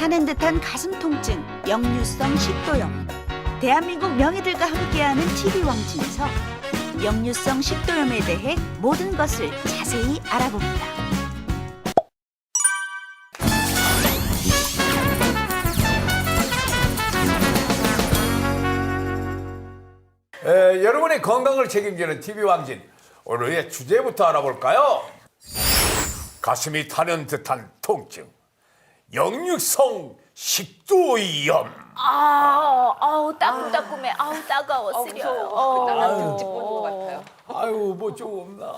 타는 듯한 가슴 통증, 역류성 식도염. 대한민국 명의들과 함께하는 TV 왕진에서 역류성 식도염에 대해 모든 것을 자세히 알아봅니다. 여러분의 건강을 책임지는 TV 왕진. 오늘의 주제부터 알아볼까요? 가슴이 타는 듯한 통증. 역류성 식도염. 아우 따끔따끔해. 아우 따가워 쓰려요. 나랑 등집 보는 것 같아요. 아유 뭐 좀 없나.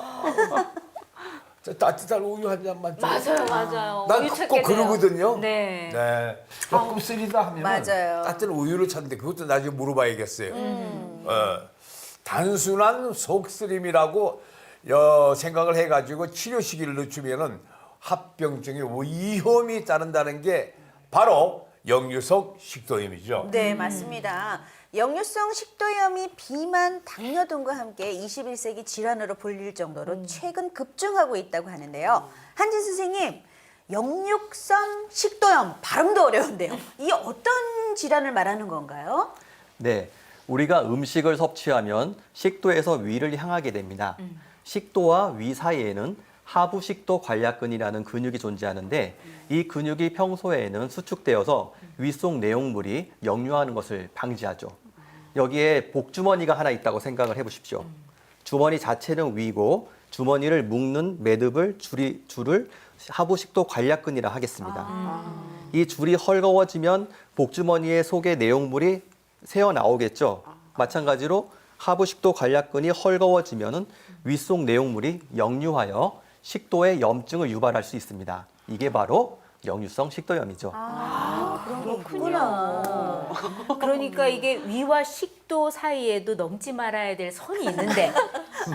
저 따뜻한 우유 한 잔만 좀. 맞아요. 난 우유 꼭 찾게 돼요. 그러거든요. 네. 네. 조금 쓰리다 하면 맞아요. 따뜻한 우유를 찾는데 그것도 나중에 물어봐야겠어요. 단순한 속쓰림이라고 생각을 해가지고 치료 시기를 늦추면은 합병증의 위험이 따른다는 게 바로 역류성 식도염이죠. 네, 맞습니다. 역류성 식도염이 비만, 당뇨 등과 함께 21세기 질환으로 불릴 정도로 최근 급증하고 있다고 하는데요. 한진 선생님, 역류성 식도염 발음도 어려운데요. 이게 어떤 질환을 말하는 건가요? 네, 우리가 음식을 섭취하면 식도에서 위를 향하게 됩니다. 식도와 위 사이에는 하부식도 관략근이라는 근육이 존재하는데 이 근육이 평소에는 수축되어서 위 속 내용물이 역류하는 것을 방지하죠. 여기에 복주머니가 하나 있다고 생각을 해보십시오. 주머니 자체는 위고 주머니를 묶는 매듭을 줄을 하부식도 관략근이라 하겠습니다. 이 줄이 헐거워지면 복주머니의 속의 내용물이 새어 나오겠죠. 마찬가지로 하부식도 관략근이 헐거워지면은 윗속 내용물이 역류하여 식도에 염증을 유발할 수 있습니다. 이게 바로 역류성 식도염이죠. 그렇군요. 그러니까 이게 위와 식도 사이에도 넘지 말아야 될 선이 있는데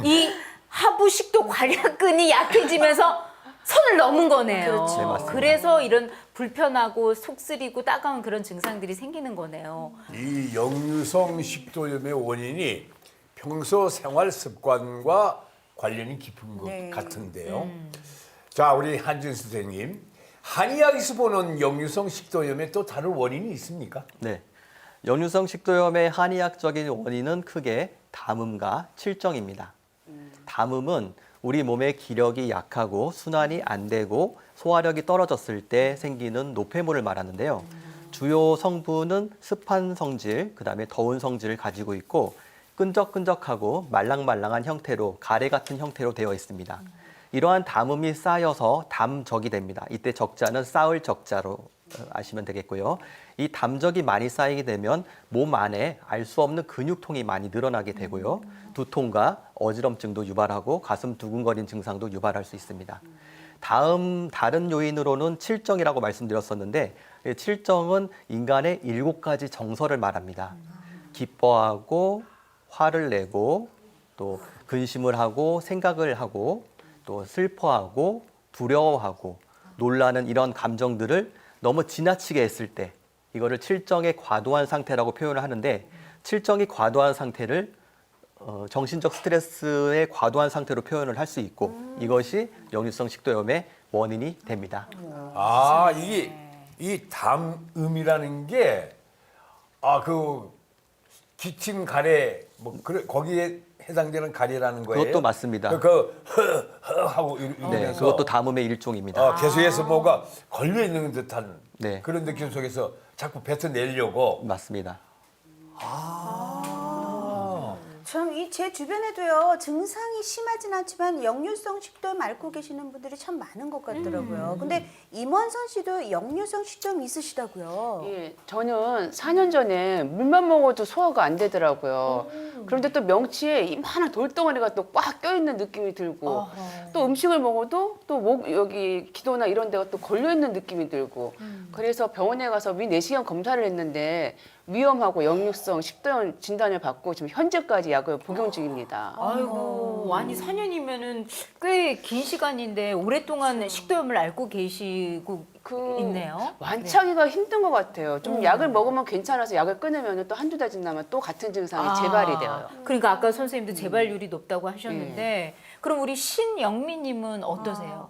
이 하부 식도 관략근이 약해지면서 선을 넘은 거네요. 그렇죠. 네, 맞습니다. 그래서 이런 불편하고 속쓰리고 따가운 그런 증상들이 생기는 거네요. 이 역류성 식도염의 원인이 평소 생활 습관과 관련이 깊은 것 네. 같은데요. 자, 우리 한진 선생님, 한의학에서 보는 역류성 식도염의 또 다른 원인이 있습니까? 네, 역류성 식도염의 한의학적인 원인은 크게 담음과 칠정입니다. 담음은 우리 몸의 기력이 약하고 순환이 안 되고 소화력이 떨어졌을 때 생기는 노폐물을 말하는데요. 주요 성분은 습한 성질, 그다음에 더운 성질을 가지고 있고 끈적끈적하고 말랑말랑한 형태로 가래 같은 형태로 되어 있습니다. 이러한 담음이 쌓여서 담적이 됩니다. 이때 적자는 쌓을 적자로 아시면 되겠고요. 이 담적이 많이 쌓이게 되면 몸 안에 알 수 없는 근육통이 많이 늘어나게 되고요. 두통과 어지럼증도 유발하고 가슴 두근거리는 증상도 유발할 수 있습니다. 다른 요인으로는 칠정이라고 말씀드렸었는데 칠정은 인간의 7가지 정서를 말합니다. 기뻐하고 화를 내고 또 근심을 하고 생각을 하고 또 슬퍼하고 두려워하고 놀라는 이런 감정들을 너무 지나치게 했을 때 이거를 칠정의 과도한 상태라고 표현을 하는데 칠정이 과도한 상태를 정신적 스트레스의 과도한 상태로 표현을 할 수 있고 이것이 역류성 식도염의 원인이 됩니다. 아, 이 담음이라는 게, 그 기침 가래, 거기에 해당되는 가래라는 거예요? 그것도 맞습니다. 하고 이러면서. 네, 그것도 담음의 일종입니다. 계속해서 뭐가 걸려 있는 듯한 네. 그런 느낌 속에서 자꾸 뱉어내려고. 맞습니다. 참 이 제 주변에도요 증상이 심하진 않지만 역류성 식도염 앓고 계시는 분들이 참 많은 것 같더라고요. 근데 임원선 씨도 역류성 식도염 있으시다고요? 예, 저는 4년 전에 물만 먹어도 소화가 안 되더라고요. 그런데 또 명치에 이만한 돌덩어리가 또 꽉 껴있는 느낌이 들고 또 음식을 먹어도 또 목 여기 기도나 이런 데가 또 걸려있는 느낌이 들고 그래서 병원에 가서 위 내시경 검사를 했는데 위험하고 역류성 식도염 진단을 받고 지금 현재까지 약을 복용 중입니다. 아이고, 아니 4년이면은 꽤 긴 시간인데 오랫동안 식도염을 앓고 계시고 있네요. 완치하기가 힘든 것 같아요. 좀 약을 먹으면 괜찮아서 약을 끊으면 또 한두 달 지나면 또 같은 증상이 재발이 돼요. 그러니까 아까 선생님도 재발률이 높다고 하셨는데 그럼 우리 신영미님은 어떠세요?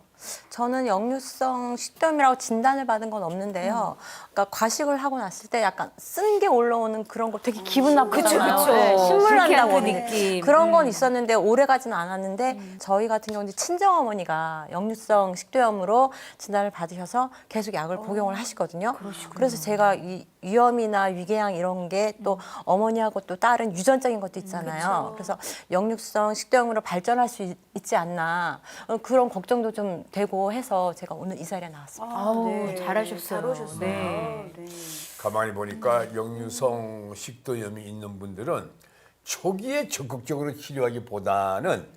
저는 역류성 식도염이라고 진단을 받은 건 없는데요. 그러니까 과식을 하고 났을 때 약간 쓴 게 올라오는 그런 거 되게 기분 나쁘잖아요. 그쵸. 네, 신물 불쾌한 난다고 그 하는데. 느낌. 그런 건 있었는데 오래 가진 않았는데 저희 같은 경우는 친정 어머니가 역류성 식도염으로 진단을 받으셔서 계속 약을 복용을 하시거든요. 그래서 제가 이 위염이나 위궤양 이런 게 또 어머니하고 또 다른 유전적인 것도 있잖아요. 그래서 역류성 식도염으로 발전할 수 있지 않나 그런 걱정도 좀 되고 해서 제가 오늘 이 자리에 나왔습니다. 아우, 잘하셨어요. 잘 오셨어요. 네. 네. 가만히 보니까 역류성 식도염이 있는 분들은 초기에 적극적으로 치료하기보다는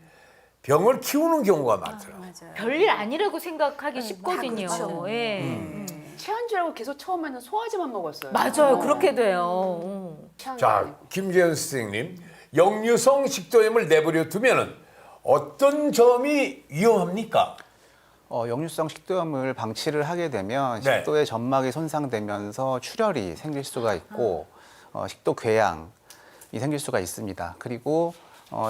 병을 키우는 경우가 많더라고요. 맞아요. 별일 아니라고 생각하기 쉽거든요. 그렇죠. 예. 체한 줄 알고 계속 처음에는 소화제만 먹었어요. 맞아요. 그렇게 돼요. 체한 줄 자, 알고. 김재현 선생님, 역류성 식도염을 내버려 두면은 어떤 점이 위험합니까? 역류성 식도염을 방치를 하게 되면 네. 식도의 점막이 손상되면서 출혈이 생길 수가 있고 식도 궤양이 생길 수가 있습니다. 그리고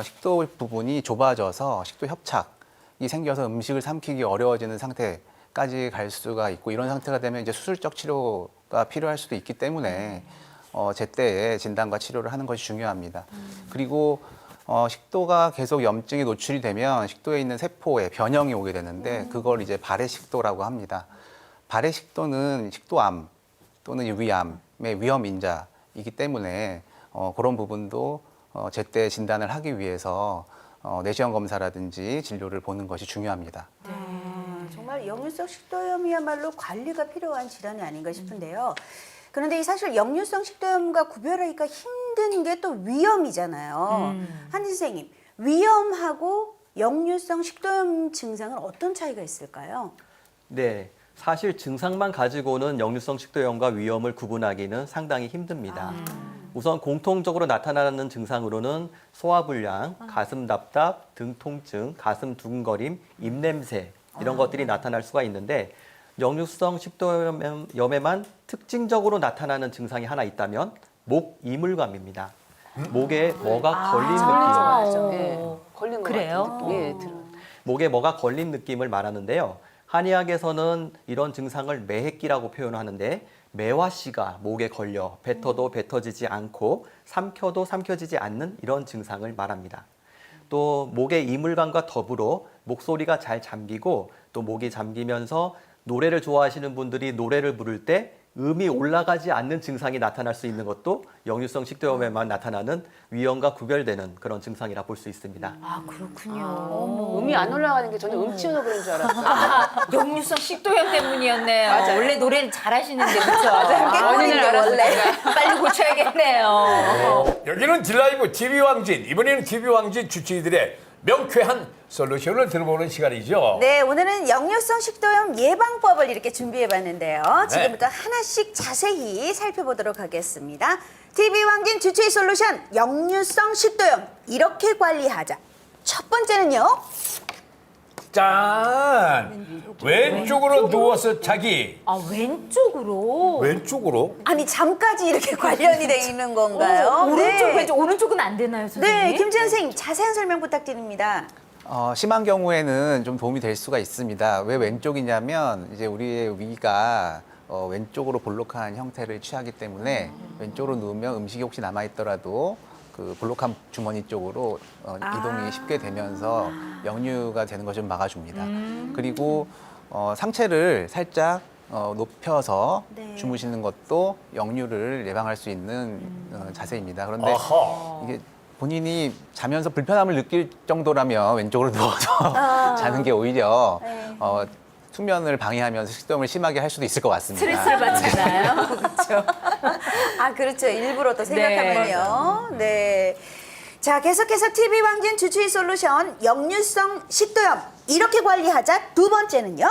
식도 부분이 좁아져서 식도 협착이 생겨서 음식을 삼키기 어려워지는 상태까지 갈 수가 있고 이런 상태가 되면 이제 수술적 치료가 필요할 수도 있기 때문에 제때에 진단과 치료를 하는 것이 중요합니다. 그리고 식도가 계속 염증이 노출이 되면 식도에 있는 세포에 변형이 오게 되는데 그걸 이제 발해식도라고 합니다. 발해식도는 식도암 또는 유기암의 위험 인자이기 때문에 그런 부분도 제때 진단을 하기 위해서 내시경 검사라든지 진료를 보는 것이 중요합니다. 정말 역류성 식도염이야말로 관리가 필요한 질환이 아닌가 싶은데요. 그런데 이 사실 역류성 식도염과 구별하기가 힘든 게 또 위염이잖아요. 한진 선생님, 위염하고 역류성 식도염 증상은 어떤 차이가 있을까요? 네, 사실 증상만 가지고는 역류성 식도염과 위염을 구분하기는 상당히 힘듭니다. 우선 공통적으로 나타나는 증상으로는 소화불량, 가슴 답답, 등 통증, 가슴 두근거림, 입냄새 이런 것들이 나타날 수가 있는데 역류성 식도염에만 특징적으로 나타나는 증상이 하나 있다면 목 이물감입니다. 목에 뭐가 걸린 느낌. 어. 예, 걸린 것 그래요? 같은 느낌. 예, 들어요. 목에 뭐가 걸린 느낌을 말하는데요. 한의학에서는 이런 증상을 매핵기라고 표현하는데 매화씨가 목에 걸려 뱉어도 뱉어지지 않고 삼켜도 삼켜지지 않는 이런 증상을 말합니다. 또 목의 이물감과 더불어 목소리가 잘 잠기고 또 목이 잠기면서 노래를 좋아하시는 분들이 노래를 부를 때 음이 올라가지 않는 증상이 나타날 수 있는 것도 역류성 식도염에만 나타나는 위염과 구별되는 그런 증상이라 볼 수 있습니다. 아, 그렇군요. 음이 안 올라가는 게 저는 음치여서 그런 줄 알았어요. 아, 역류성 식도염 때문이었네요. 맞아요. 원래 노래를 잘하시는데 그렇죠? 깨끗한데 원래. 빨리 고쳐야겠네요. 여기는 딜라이브 TV 왕진. 이번에는 TV 왕진 주치의들의 명쾌한 솔루션을 들어보는 시간이죠. 네, 오늘은 역류성 식도염 예방법을 이렇게 준비해봤는데요. 지금부터 하나씩 자세히 살펴보도록 하겠습니다. TV 왕진 주치의 솔루션 역류성 식도염 이렇게 관리하자. 첫 번째는요. 짠! 왼쪽으로 누워서 자기. 아, 왼쪽으로? 왼쪽으로? 아니 잠까지 이렇게 관련이 돼 있는 건가요? 오른쪽, 네. 왼쪽, 오른쪽은 안 되나요, 선생님? 네, 김지현 선생님 자세한 설명 부탁드립니다. 심한 경우에는 좀 도움이 될 수가 있습니다. 왜 왼쪽이냐면 이제 우리의 위가 왼쪽으로 볼록한 형태를 취하기 때문에 왼쪽으로 누우면 음식이 혹시 남아 있더라도 그 볼록한 주머니 쪽으로 이동이 쉽게 되면서 역류가 되는 것을 좀 막아줍니다. 그리고 상체를 살짝 높여서 네. 주무시는 것도 역류를 예방할 수 있는 자세입니다. 그런데 아하. 이게 본인이 자면서 불편함을 느낄 정도라면 왼쪽으로 누워서 자는 게 오히려 네. 수면을 방해하면서 식도염을 심하게 할 수도 있을 것 같습니다. 스트레스를 받잖아요. 그렇죠. 아, 그렇죠. 일부러 또 생각하면요. 네. 자, 계속해서 TV 왕진 주치의 솔루션 역류성 식도염 이렇게 관리하자. 두 번째는요.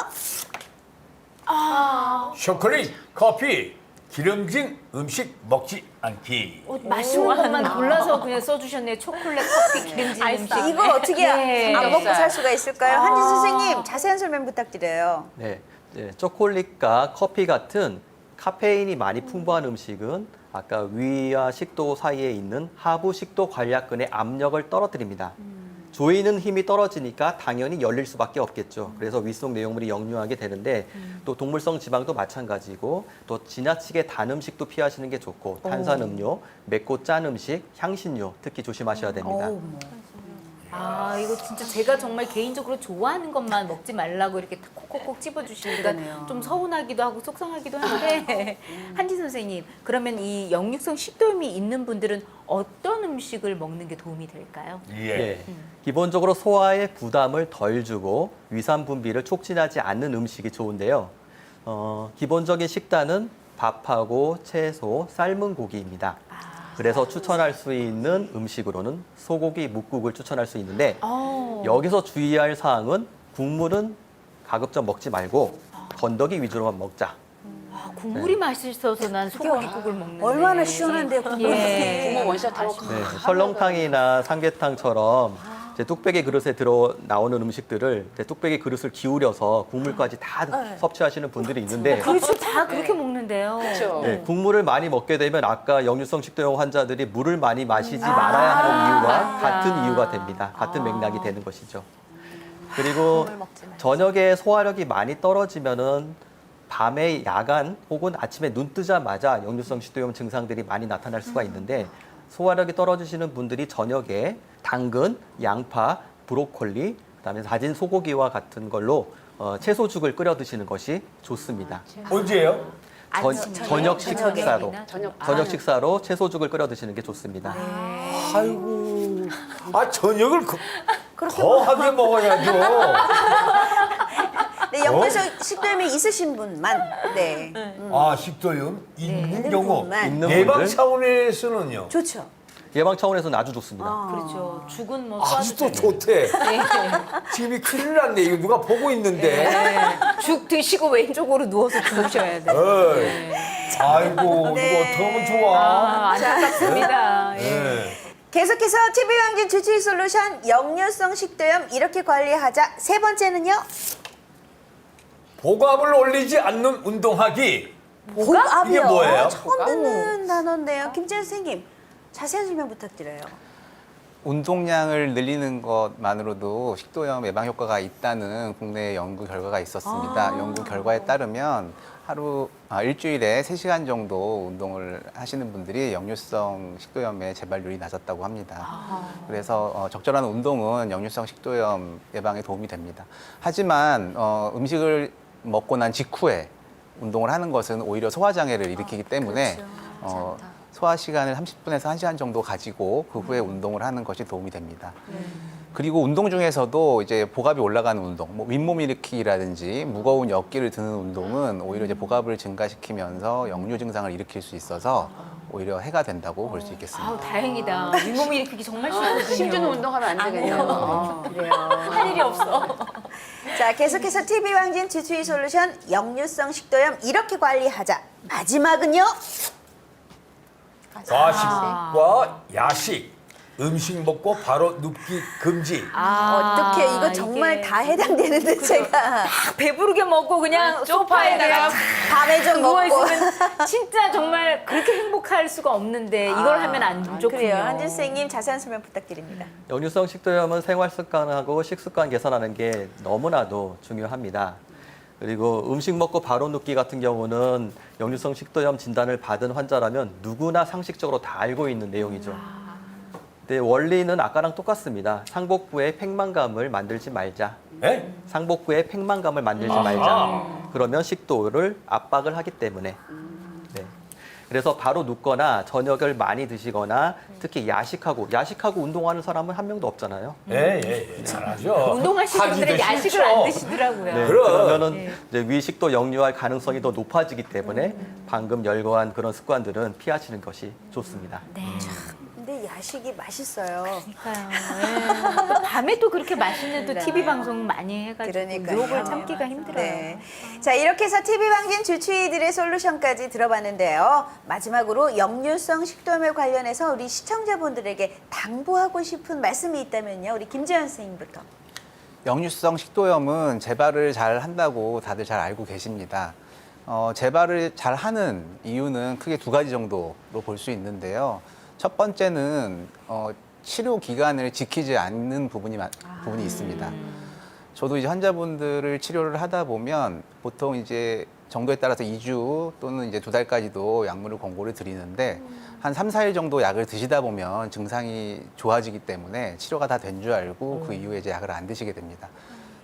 초콜릿, 커피, 기름진 음식 먹지 않기. 맛있는 것만 골라서 그냥 써주셨네요. 초콜릿, 커피, 기름진 음식. 이걸 어떻게 네. 안 먹고 살 수가 있을까요? 한진 선생님 자세한 설명 부탁드려요. 네, 초콜릿과 커피 같은 카페인이 많이 풍부한 음식은 아까 위와 식도 사이에 있는 하부 식도 관략근의 압력을 떨어뜨립니다. 조이는 힘이 떨어지니까 당연히 열릴 수밖에 없겠죠. 그래서 위 속 내용물이 역류하게 되는데 또 동물성 지방도 마찬가지고 또 지나치게 단 음식도 피하시는 게 좋고 탄산음료, 맵고 짠 음식, 향신료 특히 조심하셔야 됩니다. 아, 이거 진짜 제가 정말 개인적으로 좋아하는 것만 먹지 말라고 이렇게 콕콕콕 찝어주시니까 그러네요. 좀 서운하기도 하고 속상하기도 한데 한지 선생님, 그러면 이 역류성 식도염이 있는 분들은 어떤 음식을 먹는 게 도움이 될까요? 예. 기본적으로 소화에 부담을 덜 주고 위산 분비를 촉진하지 않는 음식이 좋은데요. 기본적인 식단은 밥하고 채소, 삶은 고기입니다. 그래서 추천할 수 있는 음식으로는 소고기 묵국을 추천할 수 있는데 여기서 주의할 사항은 국물은 가급적 먹지 말고 건더기 위주로만 먹자. 아, 국물이 맛있어서 난 소고기국을 먹는데 얼마나 시원한데요, 국물이. 예. 국물 원샷하고 네, 설렁탕이나 삼계탕처럼 이제 뚝배기 그릇에 들어 나오는 음식들을 이제 뚝배기 그릇을 기울여서 국물까지 다 섭취하시는 분들이 있는데 그렇죠, 다 그렇게 먹는데요. 그렇죠. 네, 국물을 많이 먹게 되면 아까 역류성 식도염 환자들이 물을 많이 마시지 말아야 하는 이유와 같은 이유가 됩니다. 같은 맥락이 되는 것이죠. 그리고 저녁에 소화력이 많이 떨어지면은 밤에 야간 혹은 아침에 눈 뜨자마자 역류성 식도염 증상들이 많이 나타날 수가 있는데 소화력이 떨어지시는 분들이 저녁에 당근, 양파, 브로콜리, 그다음에 다진 소고기와 같은 걸로 채소죽을 끓여 드시는 것이 좋습니다. 언제요? 저녁 식사로 저녁 식사로 채소죽을 끓여 드시는 게 좋습니다. 아이고. 저녁을 거하게 먹어야죠. 네, 역류성 식도염이 있으신 분만. 네. 식도염 있는 있는 경우. 분만. 있는 예방 분들 차원에서는요. 좋죠. 예방 차원에서는 아주 좋습니다. 그렇죠. 죽은 뭐 아주 쏴도 또 좋대. 네. 지금이 큰일 났네. 이거 누가 보고 있는데. 죽 드시고 왼쪽으로 누워서 주무셔야 돼요. 어이. 아이고, 네. 이거 어떻게 하면 좋아. 아, 안타깝습니다. 예. 네. 계속해서 TV 왕진 주치의 솔루션 역류성 식도염 이렇게 관리하자. 세 번째는요. 복압을 올리지 않는 운동하기. 복압이요. 이게 뭐예요? 처음 듣는 단어인데요. 김재현 선생님, 자세한 설명 부탁드려요. 운동량을 늘리는 것만으로도 식도염 예방 효과가 있다는 국내 연구 결과가 있었습니다. 연구 결과에 따르면 일주일에 3시간 정도 운동을 하시는 분들이 역류성 식도염의 재발률이 낮았다고 합니다. 그래서 적절한 운동은 역류성 식도염 예방에 도움이 됩니다. 하지만 음식을 먹고 난 직후에 운동을 하는 것은 오히려 소화장애를 일으키기 때문에 소화 시간을 30분에서 1시간 정도 가지고 그 후에 운동을 하는 것이 도움이 됩니다. 그리고 운동 중에서도 이제 복압이 올라가는 운동, 뭐 윗몸 일으키기라든지 무거운 역기를 드는 운동은 오히려 이제 복압을 증가시키면서 역류 증상을 일으킬 수 있어서 오히려 해가 된다고 볼 수 있겠습니다. 아우, 다행이다. 윗몸 일으키기 정말 싫거든요. 힘주는 운동하면 안 되겠네요. 그래요. 할 일이 없어. 자, 계속해서 TV 왕진 주치의 솔루션 역류성 식도염 이렇게 관리하자. 마지막은요. 과식과 야식. 음식 먹고 바로 눕기 금지. 어떻게 이거 정말 이게 다 해당되는데 제가 딱 배부르게 먹고 그냥 소파에다가 밤에 좀 누워 먹고. 있으면 진짜 정말 그렇게 행복할 수가 없는데 이걸 하면 안 좋군요. 그래요. 한진 선생님 자세한 설명 부탁드립니다. 역류성 식도염은 생활 습관하고 식습관 개선하는 게 너무나도 중요합니다. 그리고 음식 먹고 바로 눕기 같은 경우는 역류성 식도염 진단을 받은 환자라면 누구나 상식적으로 다 알고 있는 내용이죠. 근데 원리는 아까랑 똑같습니다. 상복부에 팽만감을 만들지 말자. 예? 상복부에 팽만감을 만들지 말자. 그러면 식도를 압박을 하기 때문에. 네. 그래서 바로 눕거나 저녁을 많이 드시거나 특히 야식하고 운동하는 사람은 한 명도 없잖아요. 예. 잘하죠. 운동하시는 분들은 하기도 야식을 싫죠. 안 드시더라고요. 네, 그럼. 그러면은 이제 위식도 역류할 가능성이 더 높아지기 때문에 방금 열거한 그런 습관들은 피하시는 것이 좋습니다. 근데 야식이 맛있어요. 그러니까요. 또 밤에 또 그렇게 맛있는 또 TV 방송 많이 해가지고 그러니까요. 유혹을 참기가 힘들어요. 네. 자, 이렇게 해서 TV 왕진 주치의들의 솔루션까지 들어봤는데요. 마지막으로 역류성 식도염에 관련해서 우리 시청자분들에게 당부하고 싶은 말씀이 있다면요. 우리 김재현 선생님부터. 역류성 식도염은 재발을 잘 한다고 다들 잘 알고 계십니다. 재발을 잘 하는 이유는 크게 2가지 정도로 볼 수 있는데요. 첫 번째는 치료 기간을 지키지 않는 부분이 있습니다. 저도 이제 환자분들을 치료를 하다 보면 보통 이제 정도에 따라서 2주 또는 이제 2달까지도 약물을 권고를 드리는데 한 3, 4일 정도 약을 드시다 보면 증상이 좋아지기 때문에 치료가 다 된 줄 알고 그 이후에 이제 약을 안 드시게 됩니다.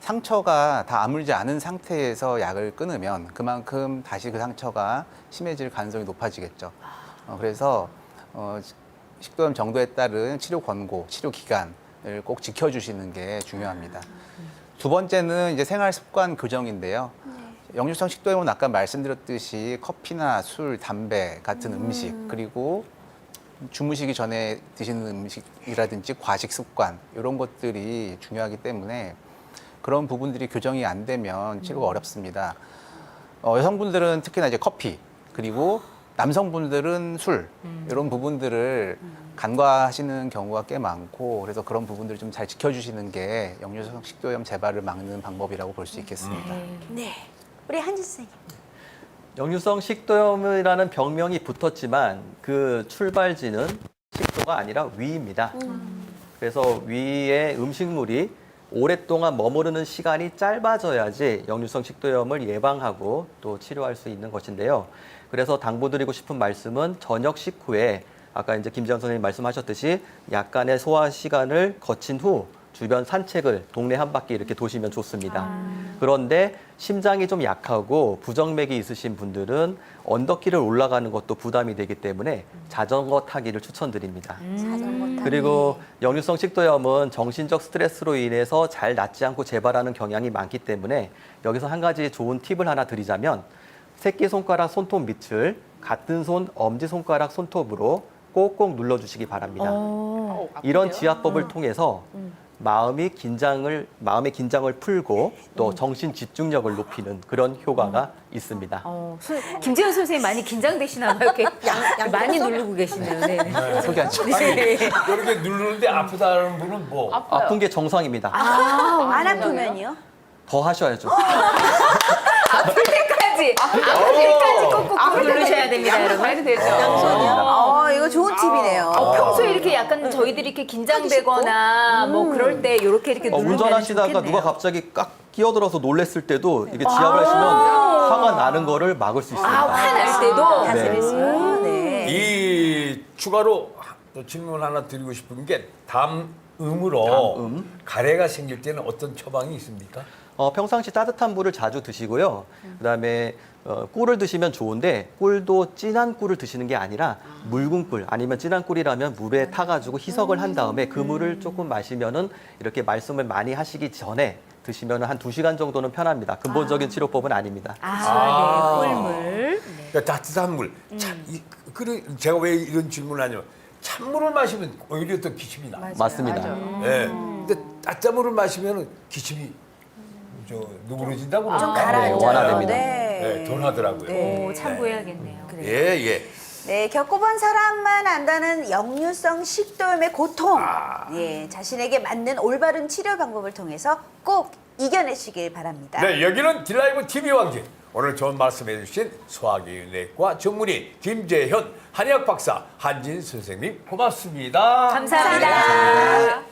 상처가 다 아물지 않은 상태에서 약을 끊으면 그만큼 다시 그 상처가 심해질 가능성이 높아지겠죠. 그래서 식도염 정도에 따른 치료 권고, 치료 기간을 꼭 지켜주시는 게 중요합니다. 두 번째는 이제 생활 습관 교정인데요. 역류성 식도염은 아까 말씀드렸듯이 커피나 술, 담배 같은 음식, 그리고 주무시기 전에 드시는 음식이라든지 과식 습관 이런 것들이 중요하기 때문에 그런 부분들이 교정이 안 되면 치료가 어렵습니다. 여성분들은 특히나 이제 커피, 그리고 남성분들은 술 이런 부분들을 간과하시는 경우가 꽤 많고, 그래서 그런 부분들을 좀 잘 지켜주시는 게 역류성 식도염 재발을 막는 방법이라고 볼 수 있겠습니다. 네. 우리 한진 선생님. 역류성 식도염이라는 병명이 붙었지만 그 출발지는 식도가 아니라 위입니다. 그래서 위에 음식물이 오랫동안 머무르는 시간이 짧아져야지 역류성 식도염을 예방하고 또 치료할 수 있는 것인데요. 그래서 당부드리고 싶은 말씀은 저녁 식후에 아까 이제 김지현 선생님 말씀하셨듯이 약간의 소화 시간을 거친 후 주변 산책을 동네 한 바퀴 이렇게 도시면 좋습니다. 그런데 심장이 좀 약하고 부정맥이 있으신 분들은 언덕길을 올라가는 것도 부담이 되기 때문에 자전거 타기를 추천드립니다. 자전거 타기. 그리고 역류성 식도염은 정신적 스트레스로 인해서 잘 낫지 않고 재발하는 경향이 많기 때문에 여기서 한 가지 좋은 팁을 하나 드리자면 새끼손가락 손톱 밑을 같은 손 엄지손가락 손톱으로 꼭꼭 눌러주시기 바랍니다. 이런 지압법을 통해서 마음의 긴장을 풀고 또 정신 집중력을 높이는 그런 효과가 있습니다. 김재현 선생님 많이 긴장되시나 봐요. 이렇게 많이 누르고 계시네요. 네. 속이 안 좋아요. 이렇게 누르는데 아프다는 분은 뭐? 아픈 게 정상입니다. 안 아프면요? 더 하셔야죠. 아플 때까지 꾹꾹 누르셔야 됩니다, 여러분. 가야 되죠. 이거 좋은 팁이네요. 평소에 이렇게 약간 저희들이 이렇게 긴장되거나 뭐 그럴 때 이렇게 누르면 운전하시다가 좋겠네요. 누가 갑자기 깍 끼어들어서 놀랬을 때도 이게 지압을 하시면 화가 나는 거를 막을 수 있습니다. 화날 때도 다스렸어요. 네. 이 추가로 또 질문 하나 드리고 싶은 게 담음으로 가래가 생길 때는 어떤 처방이 있습니까? 평상시 따뜻한 물을 자주 드시고요. 그다음에 꿀을 드시면 좋은데 꿀도 진한 꿀을 드시는 게 아니라 묽은 꿀 아니면 진한 꿀이라면 물에 타가지고 희석을 한 다음에 그 물을 조금 마시면은 이렇게 말씀을 많이 하시기 전에 드시면 한 2시간 정도는 편합니다. 근본적인 치료법은 아닙니다. 네, 꿀물. 그러니까 따뜻한 물. 제가 왜 이런 질문을 하냐면 찬물을 마시면 오히려 더 기침이 나. 맞습니다. 네. 근데 따뜻한 물을 마시면 기침이 누그러진다고 좀 그러니까. 가라앉아요. 완화됩니다. 네, 덜하더라고요. 오, 참고해야겠네요. 예. 네, 겪어본 사람만 안다는 역류성 식도염의 고통. 예, 자신에게 맞는 올바른 치료 방법을 통해서 꼭 이겨내시길 바랍니다. 네, 여기는 딜라이브 TV 왕진. 오늘 좋은 말씀해 주신 소화기내과 전문의 김재현 한의학 박사 한진 선생님 고맙습니다. 감사합니다.